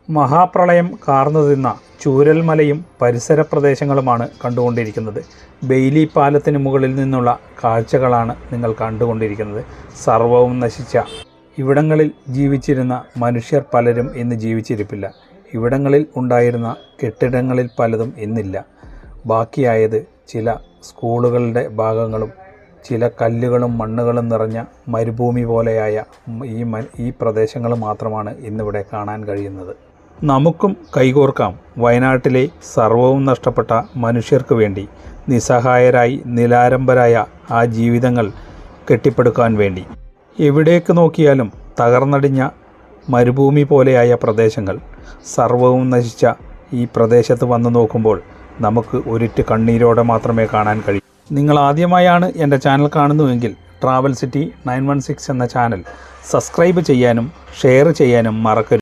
മഹാപ്രളയം കാർന്നുതിന്ന ചൂരൽമലയും പരിസര പ്രദേശങ്ങളുമാണ് കണ്ടുകൊണ്ടിരിക്കുന്നത്. ബെയിലി പാലത്തിന് മുകളിൽ നിന്നുള്ള കാഴ്ചകളാണ് നിങ്ങൾ കണ്ടുകൊണ്ടിരിക്കുന്നത്. സർവവും നശിച്ച ഇവിടങ്ങളിൽ ജീവിച്ചിരുന്ന മനുഷ്യർ പലരും ഇന്ന് ജീവിച്ചിരിപ്പില്ല. ഇവിടങ്ങളിൽ ഉണ്ടായിരുന്ന കെട്ടിടങ്ങളിൽ പലതും ഇന്നില്ല. ബാക്കിയായത് ചില സ്കൂളുകളുടെ ഭാഗങ്ങളും ചില കല്ലുകളും മണ്ണുകളും നിറഞ്ഞ മരുഭൂമി പോലെയായ ഈ പ്രദേശങ്ങൾ മാത്രമാണ് ഇന്നിവിടെ കാണാൻ കഴിയുന്നത്. നമുക്കും കൈകോർക്കാം വയനാട്ടിലെ സർവവും നഷ്ടപ്പെട്ട മനുഷ്യർക്ക് വേണ്ടി, നിസ്സഹായരായി നിലാരംബരായ ആ ജീവിതങ്ങൾ കെട്ടിപ്പടുക്കാൻ വേണ്ടി. എവിടേക്ക് നോക്കിയാലും തകർന്നടിഞ്ഞ മരുഭൂമി പോലെയായ പ്രദേശങ്ങൾ, സർവവും നശിച്ച ഈ പ്രദേശത്ത് വന്നു നോക്കുമ്പോൾ നമുക്ക് ഒരിറ്റ് കണ്ണീരോടെ മാത്രമേ കാണാൻ കഴിയൂ. നിങ്ങൾ ആദ്യമായാണ് എൻ്റെ ചാനൽ കാണുന്നുവെങ്കിൽ ട്രാവൽ സിറ്റി 916 എന്ന ചാനൽ സബ്സ്ക്രൈബ് ചെയ്യാനും ഷെയർ ചെയ്യാനും മറക്കരുത്.